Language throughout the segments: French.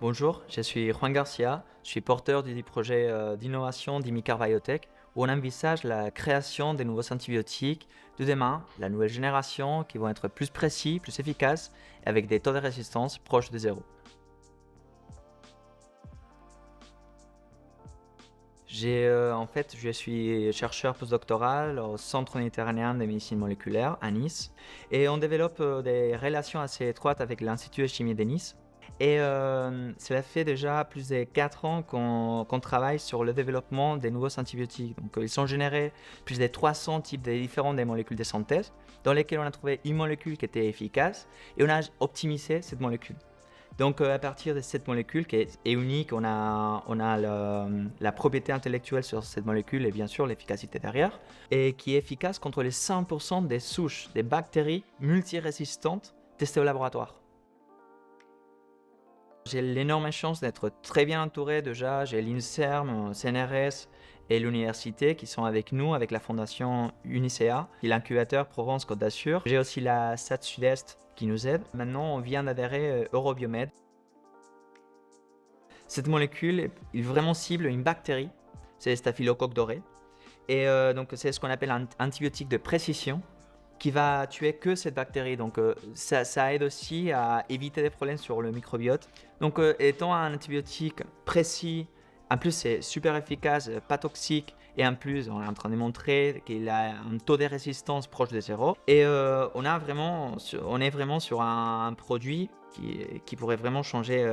Bonjour, je suis Juan Garcia, je suis porteur du projet d'innovation d'Imicar Biotech où on envisage la création des nouveaux antibiotiques de demain, la nouvelle génération qui vont être plus précis, plus efficaces et avec des taux de résistance proches de zéro. Je suis chercheur postdoctoral au Centre méditerranéen de médecine moléculaire à Nice et on développe des relations assez étroites avec l'Institut de chimie de Nice. Cela fait déjà plus de 4 ans qu'on travaille sur le développement des nouveaux antibiotiques. Donc, ils sont générés plus de 300 types de différents des molécules de synthèse dans lesquelles on a trouvé une molécule qui était efficace et on a optimisé cette molécule. Donc, à partir de cette molécule qui est unique, on a la propriété intellectuelle sur cette molécule et bien sûr l'efficacité derrière, et qui est efficace contre les 100% des souches des bactéries multirésistantes testées au laboratoire. J'ai l'énorme chance d'être très bien entouré déjà. J'ai l'INSERM, CNRS et l'université qui sont avec nous, avec la fondation Unicea et l'incubateur Provence-Côte d'Azur. J'ai aussi la SAT Sud-Est qui nous aide. Maintenant, on vient d'adhérer Eurobiomed. Cette molécule, il vraiment cible une bactérie, c'est le staphylocoque doré. Donc, c'est ce qu'on appelle un antibiotique de précision qui va tuer que cette bactérie. Donc, ça aide aussi à éviter des problèmes sur le microbiote. Donc, étant un antibiotique précis, en plus c'est super efficace, pas toxique, et en plus on est en train de montrer qu'il a un taux de résistance proche de zéro. On est vraiment sur un produit qui pourrait vraiment changer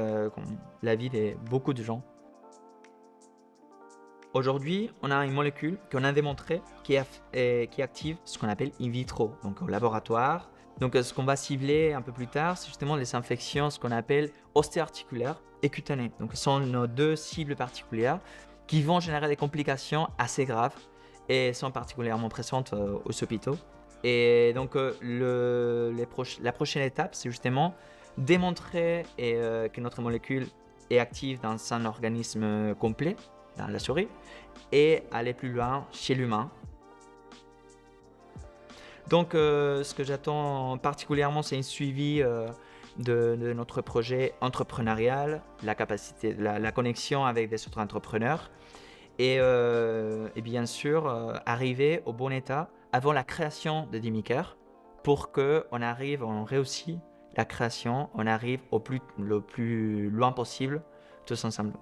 la vie de beaucoup de gens. Aujourd'hui, on a une molécule qu'on a démontrée qui active ce qu'on appelle in vitro, donc au laboratoire. Donc, ce qu'on va cibler un peu plus tard, c'est justement les infections, ce qu'on appelle ostéo-articulaires et cutanées. Donc, ce sont nos deux cibles particulières qui vont générer des complications assez graves et sont particulièrement présentes aux hôpitaux. Et donc, la prochaine étape, c'est justement démontrer que notre molécule est active dans un organisme complet, dans la souris, et aller plus loin chez l'humain. Donc, ce que j'attends particulièrement, c'est un suivi de notre projet entrepreneurial, la connexion avec des autres entrepreneurs et bien sûr, arriver au bon état avant la création de Dimiker pour on réussit la création, on arrive le plus loin possible tous ensemble.